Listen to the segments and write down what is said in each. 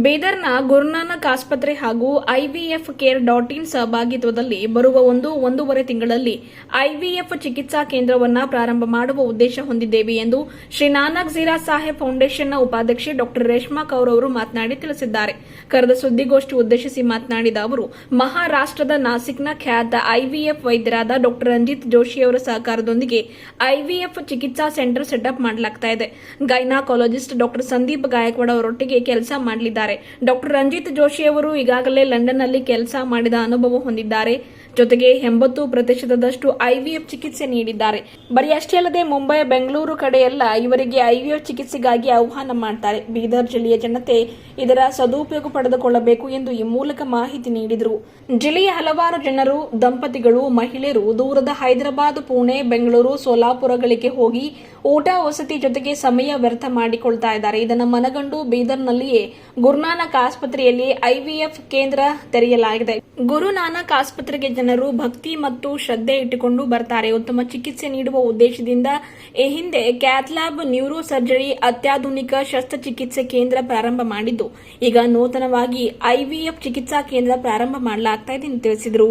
ಬೀದರ್ನ ಗುರುನಾನಕ್ ಆಸ್ಪತ್ರೆ ಹಾಗೂ IVF care .in ಸಹಭಾಗಿತ್ವದಲ್ಲಿ ಬರುವ ಒಂದೂವರೆ ತಿಂಗಳಲ್ಲಿ ಐವಿಎಫ್ ಚಿಕಿತ್ಸಾ ಕೇಂದ್ರವನ್ನು ಪ್ರಾರಂಭ ಮಾಡುವ ಉದ್ದೇಶ ಹೊಂದಿದ್ದೇವೆ ಎಂದು ಶ್ರೀ ನಾನಕ್ ಝೀರಾ ಸಾಹೇಬ್ ಫೌಂಡೇಶನ್ನ ಉಪಾಧ್ಯಕ್ಷೆ ಡಾ ರೇಷ್ಮಾ ಕೌರ್ ಅವರು ಮಾತನಾಡಿ ತಿಳಿಸಿದ್ದಾರೆ. ಕರೆದ ಸುದ್ದಿಗೋಷ್ಠಿ ಉದ್ದೇಶಿಸಿ ಮಾತನಾಡಿದ ಅವರು, ಮಹಾರಾಷ್ಟ್ರದ ನಾಸಿಕ್ನ ಖ್ಯಾತ ಐವಿಎಫ್ ವೈದ್ಯರಾದ ಡಾ ರಂಜಿತ್ ಜೋಶಿ ಅವರ ಸಹಕಾರದೊಂದಿಗೆ ಐವಿಎಫ್ ಚಿಕಿತ್ಸಾ ಸೆಂಟರ್ ಸೆಟಪ್ ಮಾಡಲಾಗುತ್ತಿದೆ. ಗೈನಕಾಲಜಿಸ್ಟ್ ಡಾ ಸಂದೀಪ್ ಗಾಯಕ್ವಾಡ್ ಅವರೊಟ್ಟಿಗೆ ಕೆಲಸ ಮಾಡಲಿದ್ದಾರೆ. ಡಾ ರಂಜಿತ್ ಜೋಶಿ ಅವರು ಈಗಾಗಲೇ ಲಂಡನ್ನಲ್ಲಿ ಕೆಲಸ ಮಾಡಿದ ಅನುಭವ ಹೊಂದಿದ್ದಾರೆ. ಜೊತೆಗೆ 80% ಐವಿಎಫ್ ಚಿಕಿತ್ಸೆ ನೀಡಿದ್ದಾರೆ. ಬರೀ ಅಷ್ಟೇ ಅಲ್ಲದೆ ಮುಂಬೈ, ಬೆಂಗಳೂರು ಕಡೆಯೆಲ್ಲ ಇವರಿಗೆ ಐವಿಎಫ್ ಚಿಕಿತ್ಸೆಗಾಗಿ ಆಹ್ವಾನ ಮಾಡ್ತಾರೆ. ಬೀದರ್ ಜಿಲ್ಲೆಯ ಜನತೆ ಇದರ ಸದುಪಯೋಗ ಪಡೆದುಕೊಳ್ಳಬೇಕು ಎಂದು ಈ ಮೂಲಕ ಮಾಹಿತಿ ನೀಡಿದರು. ಜಿಲ್ಲೆಯ ಹಲವಾರು ಜನರು, ದಂಪತಿಗಳು, ಮಹಿಳೆಯರು ದೂರದ ಹೈದರಾಬಾದ್, ಪುಣೆ, ಬೆಂಗಳೂರು, ಸೋಲಾಪುರಗಳಿಗೆ ಹೋಗಿ ಊಟ, ವಸತಿ ಜೊತೆಗೆ ಸಮಯ ವ್ಯರ್ಥ ಮಾಡಿಕೊಳ್ತಾ ಇದ್ದಾರೆ. ಇದನ್ನು ಮನಗಂಡು ಬೀದರ್ನಲ್ಲಿಯೇ ಗುರುನಾನಕ್ ಆಸ್ಪತ್ರೆಯಲ್ಲಿ ಐವಿಎಫ್ ಕೇಂದ್ರ ತೆರೆಯಲಾಗಿದೆ. ಗುರುನಾನಕ್ ಆಸ್ಪತ್ರೆಗೆ ಜನರು ಭಕ್ತಿ ಮತ್ತು ಶ್ರದ್ಧೆ ಇಟ್ಟುಕೊಂಡು ಬರ್ತಾರೆ. ಉತ್ತಮ ಚಿಕಿತ್ಸೆ ನೀಡುವ ಉದ್ದೇಶದಿಂದ ಈ ಹಿಂದೆ ಕ್ಯಾಥ್ಲ್ಯಾಬ್, ನ್ಯೂರೋ ಸರ್ಜರಿ, ಅತ್ಯಾಧುನಿಕ ಶಸ್ತ್ರಚಿಕಿತ್ಸೆ ಕೇಂದ್ರ ಪ್ರಾರಂಭ ಮಾಡಿದ್ದು, ಈಗ ನೂತನವಾಗಿ ಐವಿಎಫ್ ಚಿಕಿತ್ಸಾ ಕೇಂದ್ರ ಪ್ರಾರಂಭ ಮಾಡಲಾಗುತ್ತಿದೆ ಎಂದು ತಿಳಿಸಿದರು.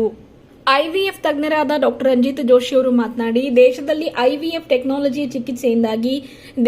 ಐವಿಎಫ್ ತಜ್ಞರಾದ ಡಾ ರಂಜಿತ್ ಜೋಶಿ ಅವರು ಮಾತನಾಡಿ, ದೇಶದಲ್ಲಿ ಐವಿಎಫ್ ಟೆಕ್ನಾಲಜಿ ಚಿಕಿತ್ಸೆಯಿಂದಾಗಿ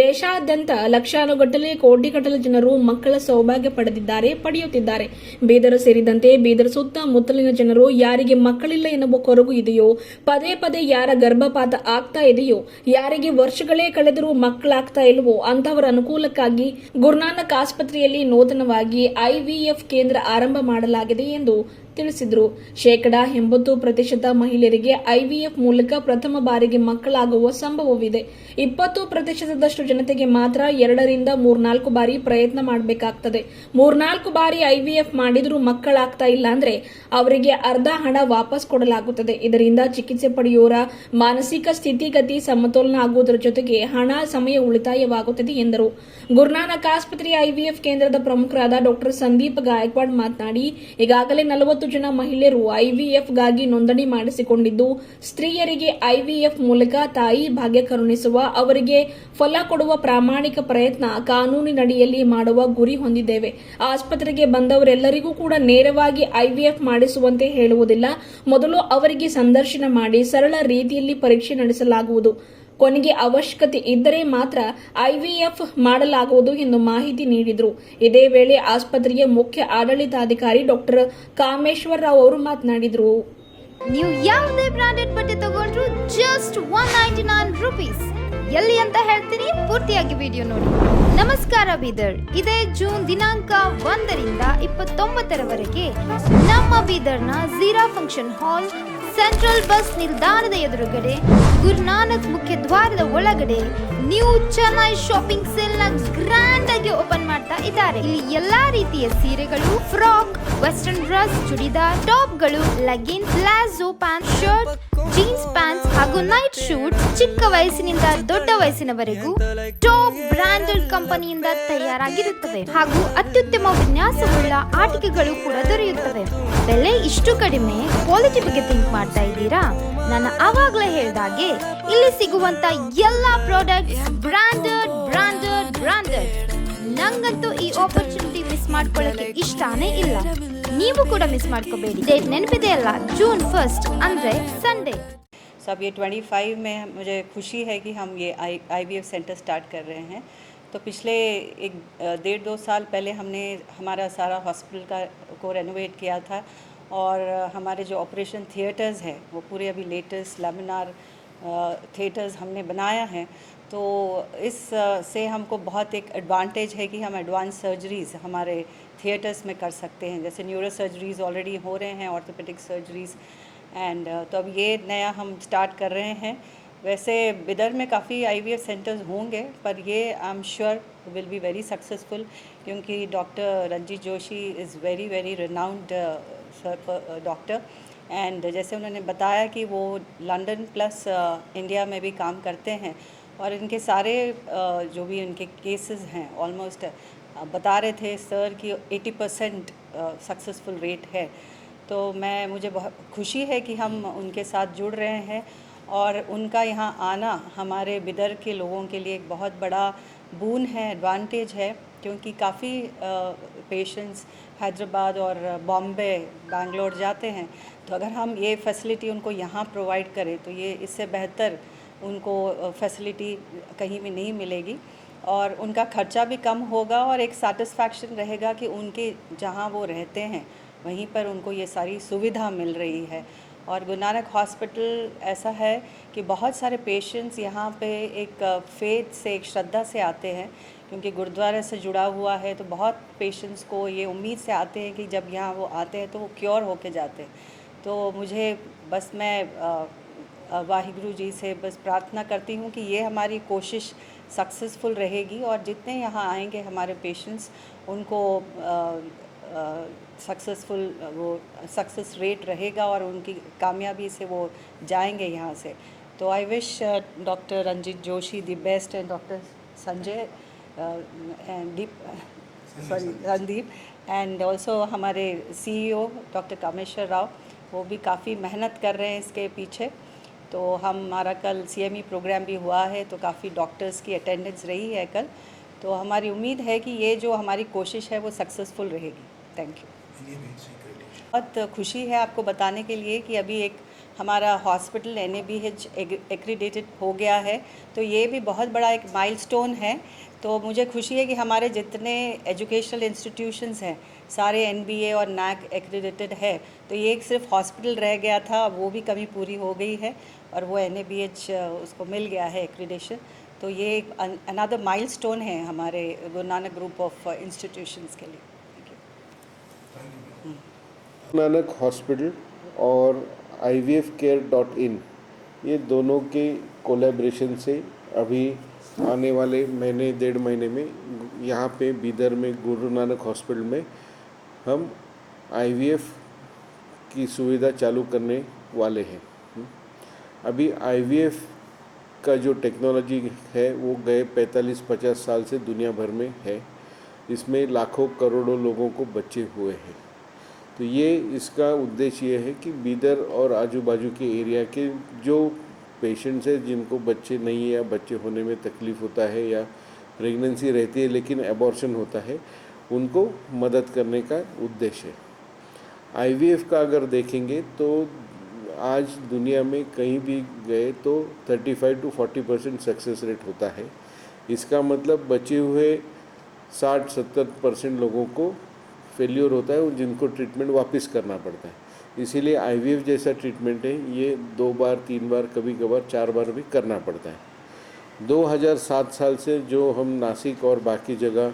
ದೇಶಾದ್ಯಂತ ಲಕ್ಷಾನುಗಟ್ಟಲೆ, ಕೋಟಿಗಟ್ಟಲೆ ಜನರು ಮಕ್ಕಳ ಸೌಭಾಗ್ಯ ಪಡೆಯುತ್ತಿದ್ದಾರೆ. ಬೀದರ್ ಸೇರಿದಂತೆ ಬೀದರ್ ಸುತ್ತಮುತ್ತಲಿನ ಜನರು ಯಾರಿಗೆ ಮಕ್ಕಳಿಲ್ಲ ಎನ್ನುವ ಕೊರಗು ಇದೆಯೋ, ಪದೇ ಪದೇ ಯಾರ ಗರ್ಭಪಾತ ಆಗ್ತಾ ಇದೆಯೋ, ಯಾರಿಗೆ ವರ್ಷಗಳೇ ಕಳೆದರೂ ಮಕ್ಕಳಾಗ್ತಾ ಇಲ್ವೋ ಅಂತವರ ಅನುಕೂಲಕ್ಕಾಗಿ ಗುರುನಾನಕ್ ಆಸ್ಪತ್ರೆಯಲ್ಲಿ ನೂತನವಾಗಿ ಐವಿಎಫ್ ಕೇಂದ್ರ ಆರಂಭ ಮಾಡಲಾಗಿದೆ ಎಂದು ತಿಳಿಸಿದರು. 80% ಮಹಿಳೆಯರಿಗೆ ಐವಿಎಫ್ ಮೂಲಕ ಪ್ರಥಮ ಬಾರಿಗೆ ಮಕ್ಕಳಾಗುವ ಸಂಭವವಿದೆ. 20% ಜನತೆಗೆ ಮಾತ್ರ 2 ರಿಂದ 3-4 ಬಾರಿ ಪ್ರಯತ್ನ ಮಾಡಬೇಕಾಗ್ತದೆ. 3-4 ಬಾರಿ ಐವಿಎಫ್ ಮಾಡಿದರೂ ಮಕ್ಕಳಾಗ್ತಾ ಇಲ್ಲ ಅಂದ್ರೆ ಅವರಿಗೆ ಅರ್ಧ ಹಣ ವಾಪಸ್ ಕೊಡಲಾಗುತ್ತದೆ. ಇದರಿಂದ ಚಿಕಿತ್ಸೆ ಪಡೆಯೋರ ಮಾನಸಿಕ ಸ್ಥಿತಿಗತಿ ಸಮತೋಲನ ಆಗುವುದರ ಜೊತೆಗೆ ಹಣ, ಸಮಯ ಉಳಿತಾಯವಾಗುತ್ತದೆ ಎಂದರು. ಗುರುನಾನಕ್ ಆಸ್ಪತ್ರೆಯ ಐವಿಎಫ್ ಕೇಂದ್ರದ ಪ್ರಮುಖರಾದ ಡಾ ಸಂದೀಪ್ ಗಾಯಕ್ವಾಡ್ ಮಾತನಾಡಿ, ಈಗಾಗಲೇ 40 ಜನ ಮಹಿಳೆಯರು ಐವಿಎಫ್ಗಾಗಿ ನೋಂದಣಿ ಮಾಡಿಸಿಕೊಂಡಿದ್ದು, ಸ್ತ್ರೀಯರಿಗೆ ಐವಿಎಫ್ ಮೂಲಕ ತಾಯಿ ಭಾಗ್ಯ ಕರುಣಿಸುವ, ಅವರಿಗೆ ಫಲ ಕೊಡುವ ಪ್ರಾಮಾಣಿಕ ಪ್ರಯತ್ನ ಕಾನೂನಿನಡಿಯಲ್ಲಿ ಮಾಡುವ ಗುರಿ ಹೊಂದಿದ್ದೇವೆ. ಆಸ್ಪತ್ರೆಗೆ ಬಂದವರೆಲ್ಲರಿಗೂ ಕೂಡ ನೇರವಾಗಿ ಐವಿಎಫ್ ಮಾಡಿಸುವಂತೆ ಹೇಳುವುದಿಲ್ಲ. ಮೊದಲು ಅವರಿಗೆ ಸಂದರ್ಶನ ಮಾಡಿ ಸರಳ ರೀತಿಯಲ್ಲಿ ಪರೀಕ್ಷೆ ನಡೆಸಲಾಗುವುದು. ಕೊನೆಗೆ ಅವಶ್ಯಕತೆ ಇದ್ದರೆ ಮಾತ್ರ ಐವಿಎಫ್ ಮಾಡಲಾಗುವುದು ಎಂದು ಮಾಹಿತಿ ನೀಡಿದರು. ಇದೇ ವೇಳೆ ಆಸ್ಪತ್ರೆಯ ಮುಖ್ಯ ಆಡಳಿತಾಧಿಕಾರಿ ಡಾ ಕಾಮೇಶ್ವರ ರಾವ್ ಅವರು ಮಾತನಾಡಿದರು. ನೀವು ಯಾವುದೇ ಬ್ರಾಂಡೆಡ್ ಬಟ್ಟೆ ತಗೊಂಡ್ರು ಜಸ್ಟ್ 199 ರೂಪೀಸ್. ಎಲ್ಲಿ ಅಂತ ಹೇಳ್ತೀನಿ, ಪೂರ್ತಿಯಾಗಿ ವಿಡಿಯೋ ನೋಡಿ. ನಮಸ್ಕಾರ ಬೀದರ್. ಇದೇ ಜೂನ್ ದಿನಾಂಕ 1 ರಿಂದ 29ರವರೆಗೆ ನಮ್ಮ ಬೀದರ್ನ Zeera function hall, central bus ನಿಲ್ದಾಣದ ಎದುರುಗಡೆ, ಗುರುನಾನಕ್ ಮುಖ್ಯ ದ್ವಾರದ ಒಳಗಡೆ ನ್ಯೂ ಚೆನ್ನೈ ಶಾಪಿಂಗ್ ಸೇಲ್ ನ ಗ್ರ್ಯಾಂಡ್ ಆಗಿ ಓಪನ್ ಮಾಡ್ತಾ ಇದ್ದಾರೆ. ಇಲ್ಲಿ ಎಲ್ಲಾ ರೀತಿಯ ಸೀರೆಗಳು, ಫ್ರಾಕ್, ವೆಸ್ಟರ್ನ್ ಡ್ರೆಸ್, ಚೂಡಿದಾರ್, ಟಾಪ್ಗಳು, leggings, palazzo pant, shirt, jeans pants ಹಾಗೂ ನೈಟ್ ಶೂಟ್ ಚಿಕ್ಕ ವಯಸ್ಸಿನಿಂದ ದೊಡ್ಡ ವಯಸ್ಸಿನವರೆಗೂ ಟಾಪ್ ಬ್ರಾಂಡೆಡ್ ಕಂಪನಿಯಿಂದ ತಯಾರಾಗಿರುತ್ತವೆ ಹಾಗೂ ಅತ್ಯುತ್ತಮ ವಿನ್ಯಾಸವುಳ್ಳ ಆಟಿಕೆಗಳು ಕೂಡ ದೊರೆಯುತ್ತವೆ. ಬೆಲೆ ಇಷ್ಟು ಕಡಿಮೆ, ಕ್ವಾಲಿಟಿ ಬಗ್ಗೆ ಥಿಂಕ್ ಮಾಡ್ತಾ ಇದ್ದೀರಾ? ನಾನು ಆವಾಗಲೇ ಹೇಳಿದಾಗೆ ಇಲ್ಲಿ ಸಿಗುವಂತ ಎಲ್ಲಾ ಪ್ರಾಡಕ್ಟ್ಸ್ ಬ್ರಾಂಡೆಡ್. ನಂಗಂತೂ ಈ ಆಪರ್ಚುನಿಟಿ ಮಿಸ್ ಮಾಡ್ಕೊಳ್ಳಕ್ಕೆ ಇಷ್ಟನೇ ಇಲ್ಲ. ನೀವು ಕೂಡ ಮಿಸ್ ಮಾಡ್ಕೋಬೇಡಿ. ಡೇಟ್ ನೆನಪಿದೆ ಅಲ್ಲ, ಜೂನ್ 1 ಅಂದ್ರೆ ಸಂಡೇ. सब ये 25 में मुझे खुशी है कि हम ये IVF सेंटर स्टार्ट कर रहे हैं. तो पिछले 1.5-2 साल पहले हमने हमारा सारा हॉस्पिटल को रेनोवेट किया था और हमारे जो ऑपरेशन थिएटर्स हैं वो पूरे अभी लेटेस्ट लेमिनार थिएटर्स हमने बनाया है. तो इस से हमको बहुत एक एडवांटेज है कि हम एडवांस सर्जरीज़ हमारे थिएटर्स में कर सकते हैं. जैसे न्यूरो सर्जरीज़ ऑलरेडी हो रहे हैं, ऑर्थोपेडिक सर्जरीज़ एंड तो अब ये नया हम स्टार्ट कर रहे हैं. वैसे बिदर में काफ़ी IVF सेंटर्स होंगे, पर ये I am sure will be very successful, क्योंकि doctor Ranjit Joshi is very renowned doctor. And जैसे उन्होंने बताया कि वो लंदन प्लस इंडिया में भी काम करते हैं और इनके सारे जो भी इनके केसेस हैं ऑलमोस्ट बता रहे थे सर कि 80% सक्सेसफुल रेट है. तो मुझे बहुत खुशी है कि हम उनके साथ जुड़ रहे हैं और उनका यहाँ आना हमारे बिदर के लोगों के लिए एक बहुत बड़ा बून है, एडवांटेज है, क्योंकि काफ़ी पेशेंट्स हैदराबाद और बॉम्बे बैंगलोर जाते हैं, तो अगर हम ये फैसिलिटी उनको यहाँ प्रोवाइड करें तो ये इससे बेहतर उनको फैसिलिटी कहीं भी नहीं मिलेगी और उनका खर्चा भी कम होगा और एक सेटिस्फैक्शन रहेगा कि उनके जहाँ वो रहते हैं वहीं पर उनको ये सारी सुविधा मिल रही है। और गुरु नानक हॉस्पिटल ऐसा है कि बहुत सारे पेशेंट्स यहाँ पे एक फेथ से, एक श्रद्धा से आते हैं, क्योंकि गुरुद्वारे से जुड़ा हुआ है, तो बहुत पेशेंट्स को ये उम्मीद से आते हैं कि जब यहाँ वो आते हैं तो वो क्योर होके जाते हैं। तो मुझे बस मैं वाहिगुरु जी से बस प्रार्थना करती हूँ कि ये हमारी कोशिश सक्सेसफुल रहेगी और जितने यहाँ आएंगे हमारे पेशेंट्स उनको सक्सेसफुल वो सक्सेस रेट रहेगा और उनकी कामयाबी से वो जाएंगे यहाँ से। तो I wish doctor Ranjit Joshi the best and doctor Sanjay and Randeep and also हमारे CEO डॉक्टर कामेश्वर राव, वो भी काफ़ी मेहनत कर रहे हैं इसके पीछे। तो हमारा कल CME प्रोग्राम भी हुआ है, तो काफ़ी डॉक्टर्स की अटेंडेंस रही है कल, तो हमारी उम्मीद है कि ये जो हमारी कोशिश है वो सक्सेसफुल रहेगी। Thank you. बहुत खुशी है आपको बताने के लिए कि अभी एक हमारा हॉस्पिटल NABH एक्रीडेटेड हो गया है, तो ये भी बहुत बड़ा एक माइलस्टोन है। तो मुझे खुशी है कि हमारे जितने एजुकेशनल इंस्टीट्यूशंस हैं सारे NBA और NAC एक्रीडेटेड है, तो ये एक सिर्फ हॉस्पिटल रह गया था, वो भी कमी पूरी हो गई है और वो NABH उसको मिल गया है एक्रीडेशन। तो ये एक अनदर माइलस्टोन है हमारे Guru Nanak group of institutions के लिए। नानक हॉस्पिटल और IVFcare.in ये दोनों के कोलैबोरेशन से अभी आने वाले महीने 1.5 महीने में यहाँ पे बीदर में गुरु नानक हॉस्पिटल में हम IVF की सुविधा चालू करने वाले हैं। अभी IVF का जो टेक्नोलॉजी है वो गए 45-50 साल से दुनिया भर में है। इसमें लाखों करोड़ों लोगों को बच्चे हुए हैं। तो ये इसका उद्देश्य ये है कि बीदर और आजू बाजू के एरिया के जो पेशेंट्स हैं जिनको बच्चे नहीं है या बच्चे होने में तकलीफ़ होता है या प्रेगनेंसी रहती है लेकिन एबॉर्शन होता है, उनको मदद करने का उद्देश्य है। IVF का अगर देखेंगे तो आज दुनिया में कहीं भी गए तो 35-40% सक्सेस रेट होता है। इसका मतलब बचे हुए 60-70% लोगों को फेल्योर होता है और जिनको ट्रीटमेंट वापस करना पड़ता है। इसीलिए IVF जैसा ट्रीटमेंट है ये 2 बार 3 बार कभी कभार 4 बार भी करना पड़ता है। 2007 साल से जो हम नासिक और बाकी जगह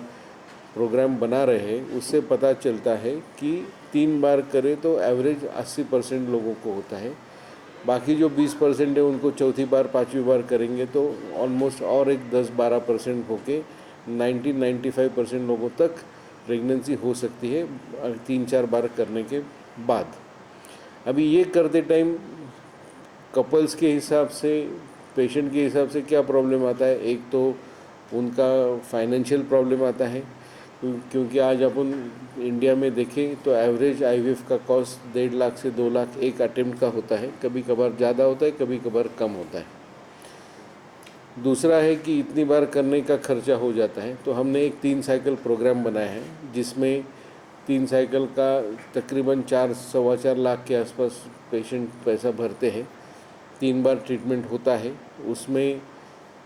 प्रोग्राम बना रहे हैं उससे पता चलता है कि 3 बार करें तो एवरेज 80% लोगों को होता है। बाकी जो 20% है उनको चौथी बार 5वीं बार करेंगे तो ऑलमोस्ट और एक 10-12% होके 90-95% लोगों तक प्रेगनेंसी हो सकती है 3-4 बार करने के बाद। अभी ये करते टाइम कपल्स के हिसाब से, पेशेंट के हिसाब से क्या प्रॉब्लम आता है, एक तो उनका फाइनेंशियल प्रॉब्लम आता है, क्योंकि आज अपन इंडिया में देखें तो एवरेज IVF का कॉस्ट 1.5 लाख से 2 लाख एक अटेम्प्ट का होता है। कभी कभार ज़्यादा होता है, कभी कभार कम होता है। दूसरा है कि इतनी बार करने का खर्चा हो जाता है। तो हमने एक 3 साइकिल प्रोग्राम बनाया है जिसमें 3 साइकिल का तकरीबन 4-4.25 लाख के आसपास पेशेंट पैसा भरते हैं। 3 बार ट्रीटमेंट होता है। उसमें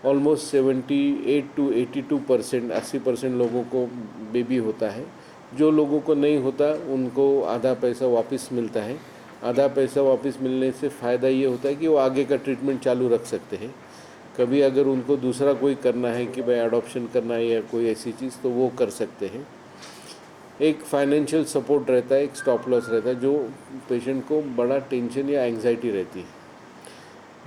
ऑलमोस्ट 78-82% 80% लोगों को बेबी होता है। जो लोगों को नहीं होता उनको आधा पैसा वापस मिलता है। आधा पैसा वापस मिलने से फ़ायदा ये होता है कि वो आगे का ट्रीटमेंट चालू रख सकते हैं। कभी अगर उनको दूसरा कोई करना है कि भाई एडॉप्शन करना है या कोई ऐसी चीज़, तो वो कर सकते हैं। एक फाइनेंशियल सपोर्ट रहता है, एक स्टॉप लॉस रहता है, जो पेशेंट को बड़ा टेंशन या एंग्जाइटी रहती है।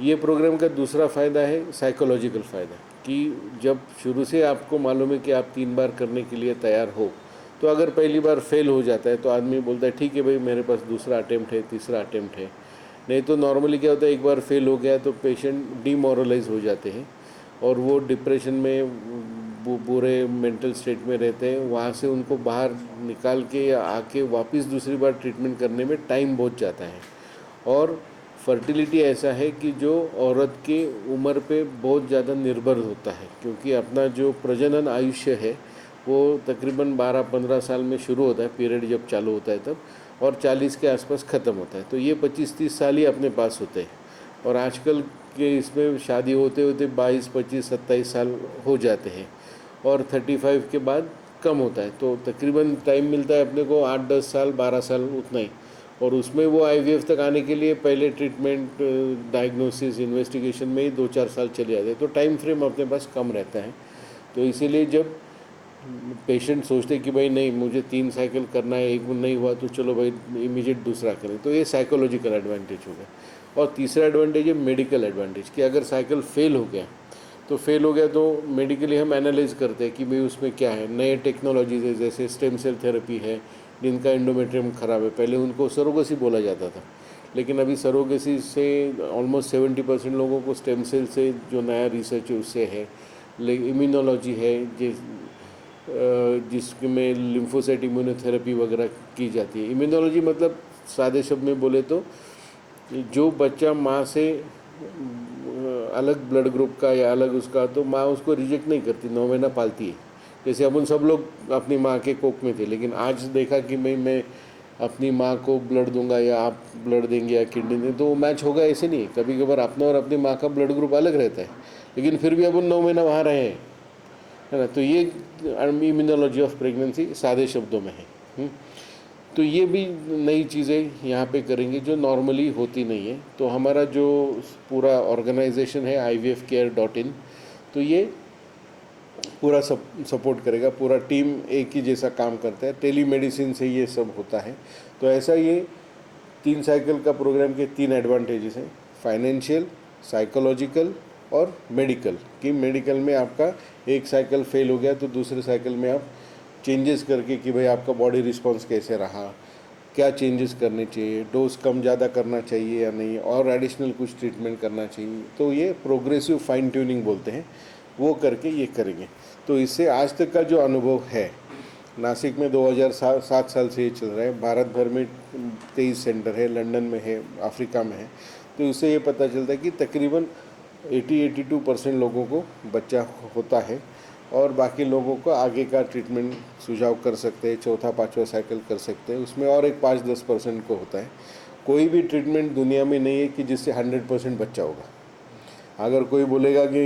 ये प्रोग्राम का दूसरा फ़ायदा है साइकोलॉजिकल फ़ायदा, कि जब शुरू से आपको मालूम है कि आप 3 बार करने के लिए तैयार हो, तो अगर पहली बार फेल हो जाता है तो आदमी बोलता है ठीक है भाई मेरे पास दूसरा अटेम्प्ट है, तीसरा अटेम्प्ट है। नहीं तो नॉर्मली क्या होता है, एक बार फेल हो गया तो पेशेंट डीमोरलाइज हो जाते हैं और वो डिप्रेशन में बुरे मेंटल स्टेट में रहते हैं। वहाँ से उनको बाहर निकाल के या आके वापस दूसरी बार ट्रीटमेंट करने में टाइम बहुत जाता है। और फर्टिलिटी ऐसा है कि जो औरत के उम्र पे बहुत ज़्यादा निर्भर होता है, क्योंकि अपना जो प्रजनन आयुष्य है वो तकरीबन 12-15 साल में शुरू होता है पीरियड, जब चालू होता है तब, और 40 के आसपास ख़त्म होता है। तो ये 25-30 साल ही अपने पास होते हैं। और आजकल के इसमें शादी होते होते 22, 25, 27 साल हो जाते हैं, और 35 के बाद कम होता है। तो तकरीबन टाइम मिलता है अपने को 8-10 साल, 12 साल, उतना ही। और उसमें वो IVF तक आने के लिए पहले ट्रीटमेंट, डायग्नोसिस, इन्वेस्टिगेशन में ही 2-4 साल चले जाते हैं। तो टाइम फ्रेम अपने पास कम रहता है। तो इसीलिए जब पेशेंट सोचते कि भाई नहीं, मुझे 3 साइकिल करना है, एक नहीं हुआ तो चलो भाई इमीडिएट दूसरा करें, तो ये साइकोलॉजिकल एडवांटेज हो गया। और तीसरा एडवांटेज है मेडिकल एडवांटेज, कि अगर साइकिल फेल हो गया तो मेडिकली हम एनालाइज करते हैं कि भाई उसमें क्या है। नए टेक्नोलॉजीज है, जैसे स्टेम सेल थेरेपी है, जिनका एंडोमेट्रियम ख़राब है। पहले उनको सरोगेसी बोला जाता था, लेकिन अभी सरोगेसी से ऑलमोस्ट 70% लोगों को स्टेम सेल से जो नया रिसर्च है उससे है। इम्यूनोलॉजी है जिसमें लिम्फोसाइट इम्यूनोथेरेपी वगैरह की जाती है। इम्यूनोलॉजी मतलब सादे शब्द में बोले तो जो बच्चा माँ से अलग ब्लड ग्रुप का या अलग उसका, तो माँ उसको रिजेक्ट नहीं करती, 9 महीना पालती है। जैसे अपन सब लोग अपनी माँ के कोख में थे, लेकिन आज देखा कि मैं अपनी माँ को ब्लड दूंगा या आप ब्लड देंगे या किडनी देंगे, तो वो मैच होगा, ऐसे नहीं। कभी कभार अपना और अपनी माँ का ब्लड ग्रुप अलग रहता है, लेकिन फिर भी अपन 9 महीना वहाँ रहे हैं, है ना। तो ये इम्यूनोलॉजी ऑफ प्रेगनेंसी सादे शब्दों में है। तो ये भी नई चीज़ें यहाँ पे करेंगे जो नॉर्मली होती नहीं है। तो हमारा जो पूरा ऑर्गेनाइजेशन है ivfcare.in, तो ये पूरा सपोर्ट करेगा। पूरा टीम एक ही जैसा काम करता है, टेलीमेडिसिन से ये सब होता है। तो ऐसा ये 3 साइकिल का प्रोग्राम के 3 एडवांटेजेस हैं, फाइनेंशियल, साइकोलॉजिकल और मेडिकल। कि मेडिकल में आपका एक साइकिल फेल हो गया तो दूसरे साइकिल में आप चेंजेस करके कि भाई आपका बॉडी रिस्पॉन्स कैसे रहा, क्या चेंजेस करने चाहिए, डोज कम ज़्यादा करना चाहिए या नहीं, और एडिशनल कुछ ट्रीटमेंट करना चाहिए। तो ये प्रोग्रेसिव फाइन ट्यूनिंग बोलते हैं, वो करके ये करेंगे। तो इससे आज तक का जो अनुभव है, नासिक में 2007 साल से ये चल रहा है, भारत भर में 23 सेंटर है, लंदन में है, अफ्रीका में है। तो इससे ये पता चलता है कि तकरीबन 80-82% लोगों को बच्चा होता है, और बाकी लोगों को आगे का ट्रीटमेंट सुझाव कर सकते हैं, 4था-5वां साइकिल कर सकते हैं। उसमें और एक 5-10% को होता है। कोई भी ट्रीटमेंट दुनिया में नहीं है कि जिससे 100% बच्चा होगा। अगर कोई बोलेगा कि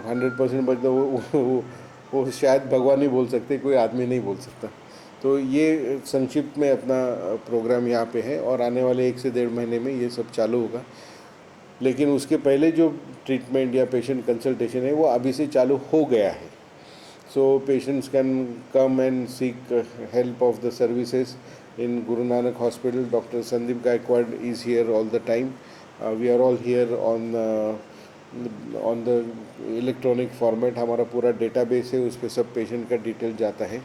100% बच्चा, वो शायद भगवान ही बोल सकते, कोई आदमी नहीं बोल सकता। तो ये संक्षिप्त में अपना प्रोग्राम यहाँ पे है, और आने वाले 1 से 1.5 महीने में ये सब चालू होगा। लेकिन उसके पहले जो ट्रीटमेंट या पेशेंट कंसल्टेशन है वो अभी से चालू हो गया है। So patients can come and seek help of the services in Guru Nanak hospital. Doctor Sandeep Gaikwad is here all the time. We are all here on the electronic format. हमारा पूरा डेटाबेस है, उस पर सब पेशेंट का डिटेल जाता है।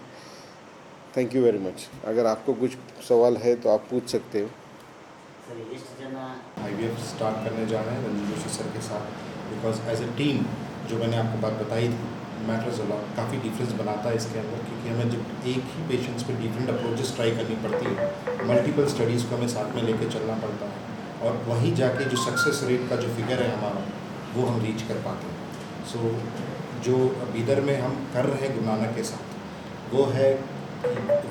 Thank you very much. अगर आपको कुछ सवाल है तो आप पूछ सकते हो। IVF स्टार्ट करने जा रहे हैं रंजन जोशी सर के साथ, बिकॉज एज ए टीम जो मैंने आपको बात बताई थी, मैटर्स अ लॉट, काफ़ी डिफरेंस बनाता है इसके अंदर। क्योंकि हमें जब एक ही पेशेंट्स पे डिफरेंट अप्रोचेस ट्राई करनी पड़ती है, मल्टीपल स्टडीज़ को हमें साथ में लेके चलना पड़ता है, और वहीं जाके जो सक्सेस रेट का जो फिगर है हमारा, वो हम रीच कर पाते हैं। सो जो बीदर में हम कर रहे हैं गुरु नानक के साथ, वो है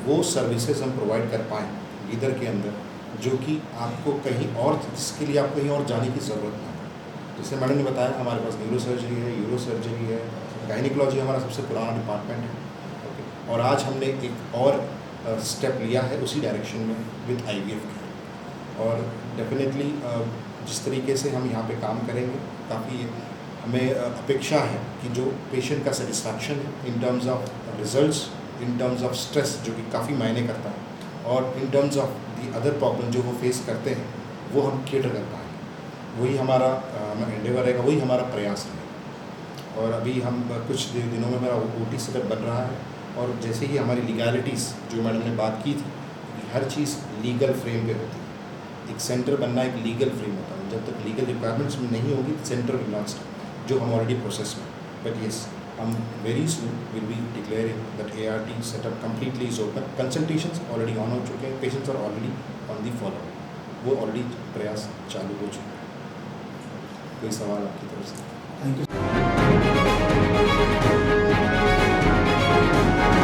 वो सर्विसेज हम प्रोवाइड कर पाएँ बीदर के अंदर, जो कि आपको कहीं और, जिसके लिए आपको कहीं और जाने की ज़रूरत ना हो। जैसे मैडम ने बताया, हमारे पास न्यूरो सर्जरी है, यूरो सर्जरी है, गायनिकोलॉजी हमारा सबसे पुराना डिपार्टमेंट है। ओके, और आज हमने एक और स्टेप लिया है उसी डायरेक्शन में विद IVF केयर। और डेफिनेटली जिस तरीके से हम यहाँ पे काम करेंगे, काफ़ी हमें अपेक्षा है कि जो पेशेंट का सेटिस्फैक्शन है in terms of results, in terms of stress जो कि काफ़ी मायने करता है, और in terms of the other problem जो वो फेस करते हैं, वो हम केटर कर पाएंगे। वही हमारा एंडेवर रहेगा, वही हमारा प्रयास रहेगा। और अभी हम कुछ दिनों में मेरा OT सेटअप बन रहा है, और जैसे ही हमारी लीगैलिटीज़ जो मैडम ने बात की थी कि हर चीज़ लीगल फ्रेम पे होती है। एक सेंटर बनना एक लीगल फ्रेम होता है, जब तक लीगल रिक्वायरमेंट्स में नहीं होगी सेंटर विल नॉट स्टार्ट, जो हम ऑलरेडी प्रोसेस में। बट येस, हम very soon will be declaring that ART setup completely is open. Consultations already on हो चुके हैं, patients are already on the follow, वो ऑलरेडी प्रयास चालू हो चुके हैं। कोई सवाल आपकी तरफ से? Thank you. है।